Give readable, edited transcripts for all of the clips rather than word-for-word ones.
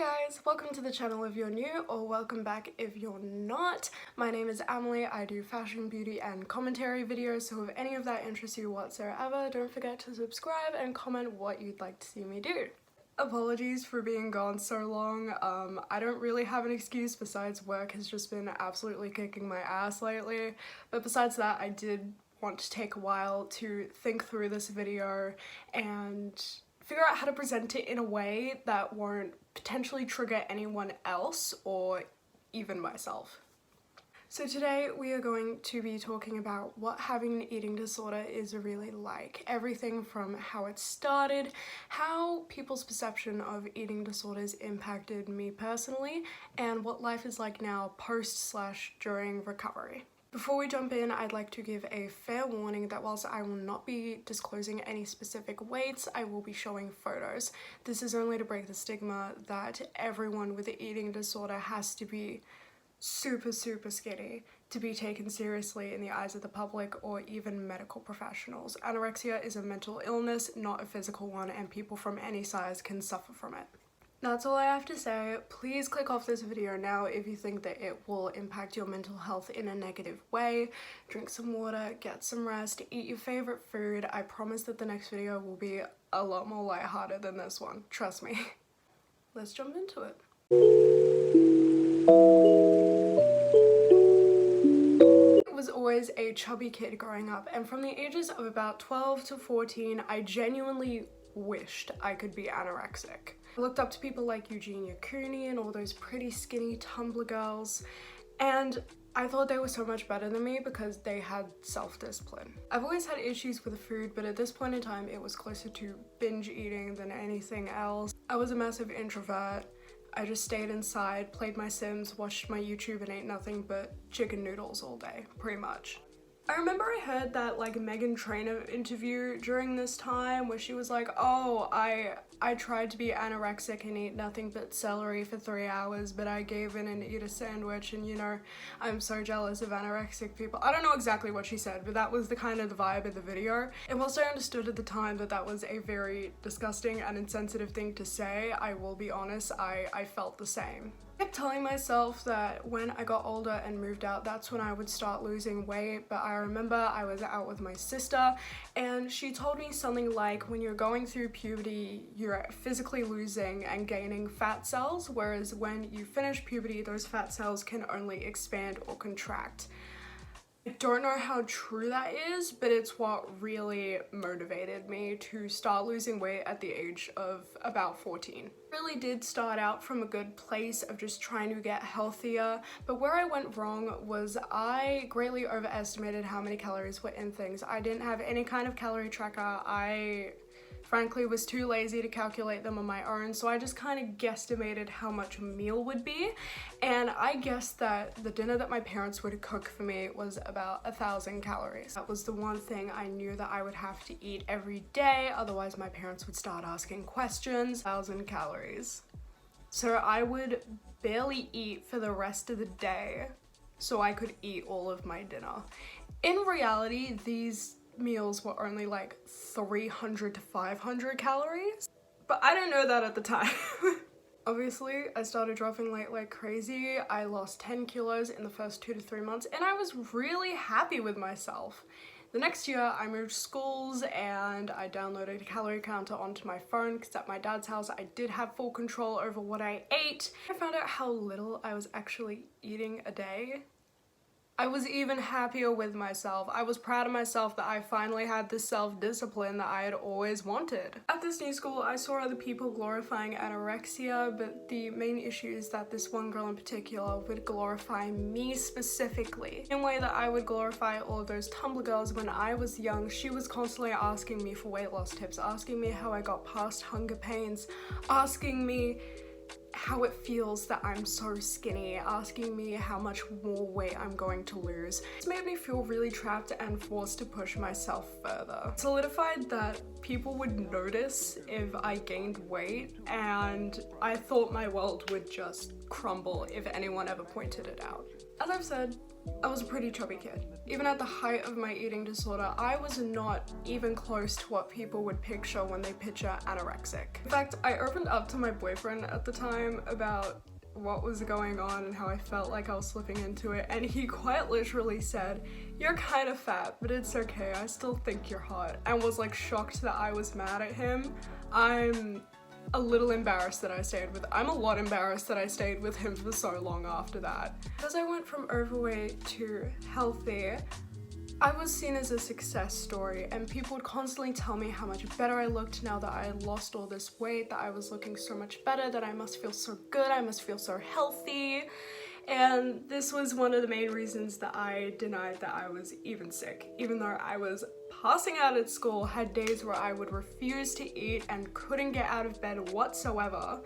guys, welcome to the channel if you're new, or welcome back if you're not. My name is Emily. I do fashion, beauty and commentary videos, so if any of that interests you whatsoever, don't forget to subscribe and comment what you'd like to see me do. Apologies for being gone so long. I don't really have an excuse besides work has just been absolutely kicking my ass lately, but besides that, I did want to take a while to think through this video and figure out how to present it in a way that won't potentially trigger anyone else or even myself. So today we are going to be talking about what having an eating disorder is really like. Everything from how it started, how people's perception of eating disorders impacted me personally, and what life is like now post/during recovery. Before we jump in, I'd like to give a fair warning that whilst I will not be disclosing any specific weights, I will be showing photos. This is only to break the stigma that everyone with an eating disorder has to be super skinny to be taken seriously in the eyes of the public or even medical professionals. Anorexia is a mental illness, not a physical one, and people from any size can suffer from it. That's all I have to say. Please click off this video now if you think that it will impact your mental health in a negative way. Drink some water, get some rest, eat your favorite food. I promise that the next video will be a lot more lighthearted than this one. Trust me. Let's jump into it. I was always a chubby kid growing up, and from the ages of about 12 to 14, I genuinely wished I could be anorexic. I looked up to people like Eugenia Cooney and all those pretty skinny Tumblr girls, and I thought they were so much better than me because they had self-discipline. I've always had issues with food, but at this point in time it was closer to binge eating than anything else. I was a massive introvert. I just stayed inside, played my Sims, watched my YouTube and ate nothing but chicken noodles all day, pretty much. I remember I heard that like Meghan Trainor interview during this time where she was like, oh, I tried to be anorexic and eat nothing but celery for 3 hours, but I gave in and ate a sandwich, and you know, I'm so jealous of anorexic people. I don't know exactly what she said, but that was the kind of the vibe of the video. And whilst I understood at the time that that was a very disgusting and insensitive thing to say, I will be honest, I felt the same. I kept telling myself that when I got older and moved out, that's when I would start losing weight, but I remember I was out with my sister and she told me something like, when you're going through puberty, you're physically losing and gaining fat cells, whereas when you finish puberty, those fat cells can only expand or contract. I don't know how true that is, but it's what really motivated me to start losing weight at the age of about 14. I really did start out from a good place of just trying to get healthier, but where I went wrong was I greatly overestimated how many calories were in things. I didn't have any kind of calorie tracker. I frankly was too lazy to calculate them on my own, so I just kind of guesstimated how much a meal would be, and I guessed that the dinner that my parents would cook for me was about 1,000 calories. That was the one thing I knew that I would have to eat every day, otherwise my parents would start asking questions. 1,000 calories. So I would barely eat for the rest of the day so I could eat all of my dinner. In reality, these meals were only like 300 to 500 calories, but I didn't know that at the time. Obviously, I started dropping weight like crazy. I lost 10 kilos in the first 2 to 3 months, and I was really happy with myself. The next year, I moved schools and I downloaded a calorie counter onto my phone because at my dad's house, I did have full control over what I ate. I found out how little I was actually eating a day. I was even happier with myself. I was proud of myself that I finally had the self-discipline that I had always wanted. At this new school, I saw other people glorifying anorexia, but the main issue is that this one girl in particular would glorify me specifically. In a way that I would glorify all of those Tumblr girls when I was young. She was constantly asking me for weight loss tips, asking me how I got past hunger pains, asking me how it feels that I'm so skinny, asking me how much more weight I'm going to lose. It's made me feel really trapped and forced to push myself further. It solidified that people would notice if I gained weight, and I thought my world would just crumble if anyone ever pointed it out. As I've said, I was a pretty chubby kid. Even at the height of my eating disorder, I was not even close to what people would picture when they picture anorexic. In fact, I opened up to my boyfriend at the time about what was going on and how I felt like I was slipping into it, and he quite literally said, "You're kind of fat, but it's okay, I still think you're hot," and was like shocked that I was mad at him. I'm a little embarrassed that I stayed with I'm a lot embarrassed that I stayed with him for so long after that. As I went from overweight to healthy, I was seen as a success story, and people would constantly tell me how much better I looked now that I had lost all this weight, that I was looking so much better, that I must feel so good, I must feel so healthy. And this was one of the main reasons that I denied that I was even sick. Even though I was passing out at school, had days where I would refuse to eat and couldn't get out of bed whatsoever,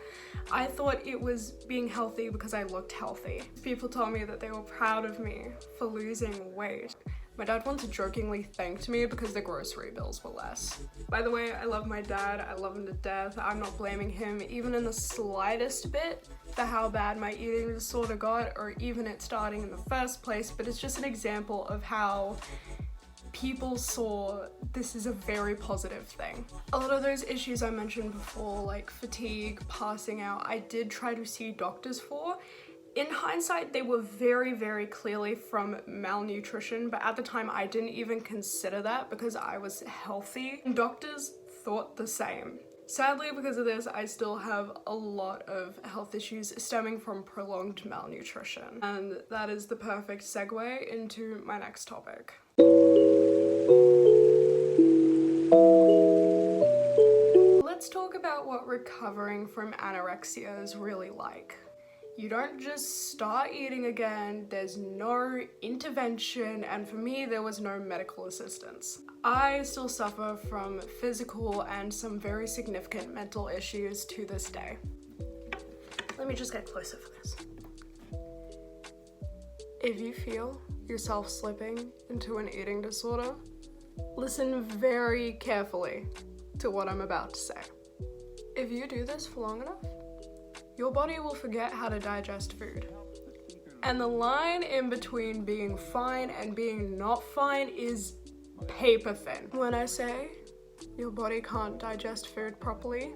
I thought it was being healthy because I looked healthy. People told me that they were proud of me for losing weight. My dad once jokingly thanked me because the grocery bills were less. By the way, I love my dad, I love him to death. I'm not blaming him even in the slightest bit for how bad my eating disorder got, or even it starting in the first place, but it's just an example of how people saw this as a very positive thing. A lot of those issues I mentioned before, like fatigue, passing out, I did try to see doctors for. In hindsight, they were very, very clearly from malnutrition, but at the time I didn't even consider that because I was healthy. Doctors thought the same. Sadly, because of this, I still have a lot of health issues stemming from prolonged malnutrition. And that is the perfect segue into my next topic. Let's talk about what recovering from anorexia is really like. You don't just start eating again, there's no intervention, and for me, there was no medical assistance. I still suffer from physical and some very significant mental issues to this day. Let me just get closer for this. If you feel yourself slipping into an eating disorder, listen very carefully to what I'm about to say. If you do this for long enough, your body will forget how to digest food. And the line in between being fine and being not fine is paper thin. When I say your body can't digest food properly,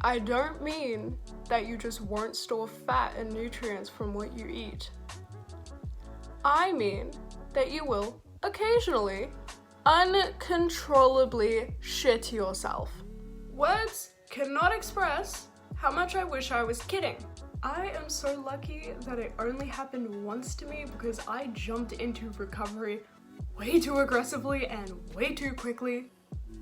I don't mean that you just won't store fat and nutrients from what you eat. I mean that you will occasionally uncontrollably shit yourself. Words cannot express how much I wish I was kidding. I am so lucky that it only happened once to me because I jumped into recovery way too aggressively and way too quickly.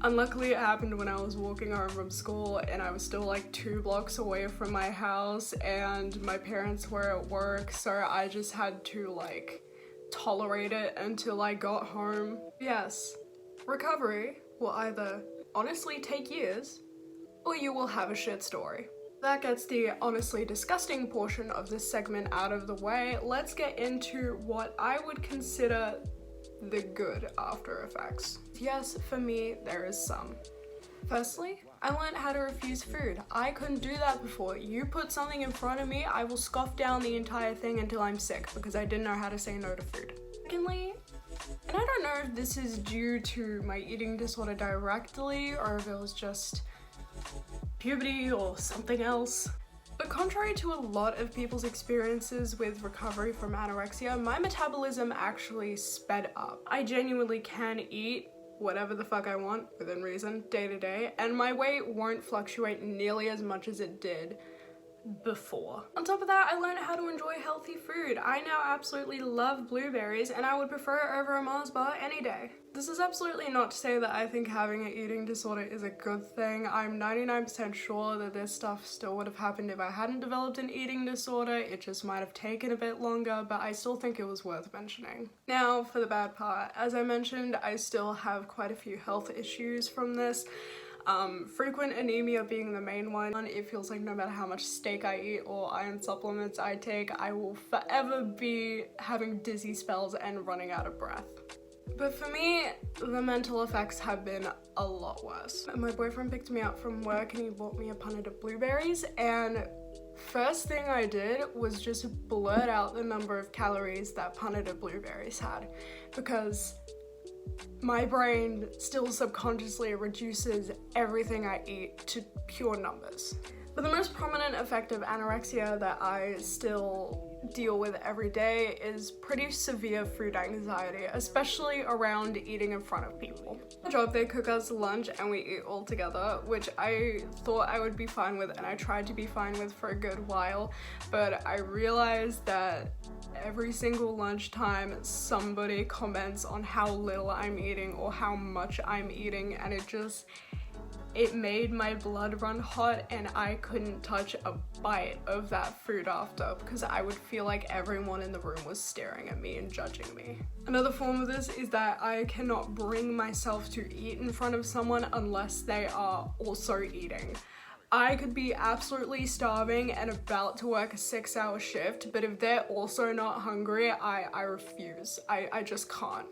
Unluckily, it happened when I was walking home from school and I was still like 2 blocks away from my house and my parents were at work, so I just had to like tolerate it until I got home. Yes, recovery will either honestly take years or you will have a shit story. That gets the honestly disgusting portion of this segment out of the way. Let's get into what I would consider the good after effects. Yes, for me, there is some. Firstly, I learned how to refuse food. I couldn't do that before. You put something in front of me, I will scoff down the entire thing until I'm sick because I didn't know how to say no to food. Secondly, and I don't know if this is due to my eating disorder directly or if it was just puberty or something else, but contrary to a lot of people's experiences with recovery from anorexia, my metabolism actually sped up. I genuinely can eat whatever the fuck I want within reason day to day, and my weight won't fluctuate nearly as much as it did before. On top of that, I learned how to enjoy healthy food. I now absolutely love blueberries and I would prefer it over a Mars bar any day. This is absolutely not to say that I think having an eating disorder is a good thing. I'm 99% sure that this stuff still would have happened if I hadn't developed an eating disorder. It just might have taken a bit longer, but I still think it was worth mentioning. Now for the bad part. As I mentioned, I still have quite a few health issues from this. Frequent anemia being the main one. It feels like no matter how much steak I eat or iron supplements I take, I will forever be having dizzy spells and running out of breath. But for me, the mental effects have been a lot worse. My boyfriend picked me up from work and he bought me a punnet of blueberries, and First thing I did was just blurt out the number of calories that punneted blueberries had, because my brain still subconsciously reduces everything I eat to pure numbers. But the most prominent effect of anorexia that I still deal with every day is pretty severe food anxiety, especially around eating in front of people. At job, they cook us lunch and we eat all together, which I thought I would be fine with, and I tried to be fine with for a good while, but I realized that every single lunchtime somebody comments on how little I'm eating or how much I'm eating, and it made my blood run hot, and I couldn't touch a bite of that food after, because I would feel like everyone in the room was staring at me and judging me. Another form of this is that I cannot bring myself to eat in front of someone unless they are also eating. I could be absolutely starving and about to work a 6-hour shift, but if they're also not hungry, I refuse. I just can't.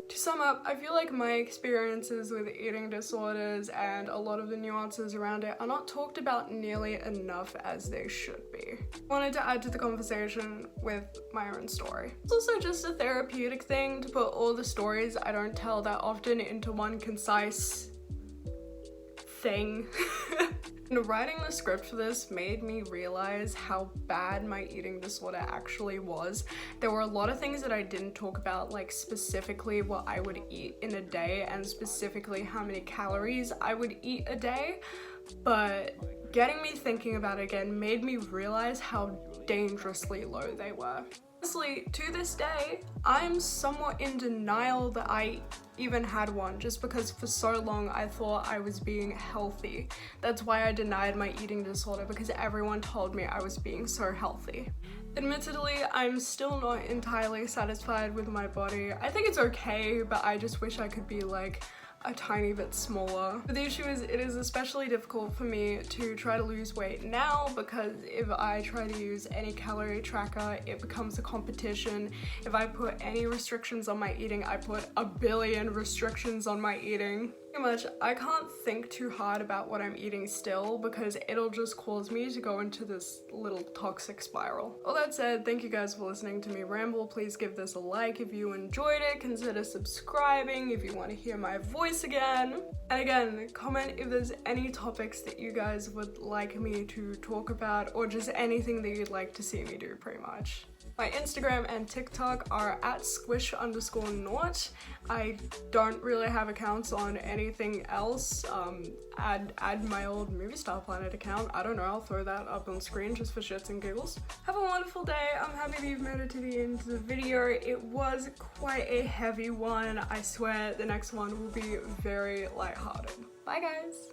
To sum up, I feel like my experiences with eating disorders and a lot of the nuances around it are not talked about nearly enough as they should be. I wanted to add to the conversation with my own story. It's also just a therapeutic thing to put all the stories I don't tell that often into one concise thing. And writing the script for this made me realize how bad my eating disorder actually was. There were a lot of things that I didn't talk about, like specifically what I would eat in a day and specifically how many calories I would eat a day, but getting me thinking about it again made me realize how dangerously low they were. Honestly, to this day, I'm somewhat in denial that I even had one, just because for so long I thought I was being healthy. That's why I denied my eating disorder, because everyone told me I was being so healthy. Admittedly, I'm still not entirely satisfied with my body. I think it's okay, but I just wish I could be like a tiny bit smaller. But the issue is, it is especially difficult for me to try to lose weight now, because if I try to use any calorie tracker, it becomes a competition. If I put any restrictions on my eating, I put a billion restrictions on my eating. Pretty much, I can't think too hard about what I'm eating still, because it'll just cause me to go into this little toxic spiral. All that said, thank you guys for listening to me ramble. Please give this a like if you enjoyed it. Consider subscribing if you want to hear my voice again. And again, comment if there's any topics that you guys would like me to talk about, or just anything that you'd like to see me do, pretty much. My Instagram and TikTok are at squish_nought. I don't really have accounts on anything else. Add my old Movie Star Planet account. I don't know, I'll throw that up on screen just for shits and giggles. Have a wonderful day. I'm happy that you've made it to the end of the video. It was quite a heavy one. I swear the next one will be very lighthearted. Bye guys.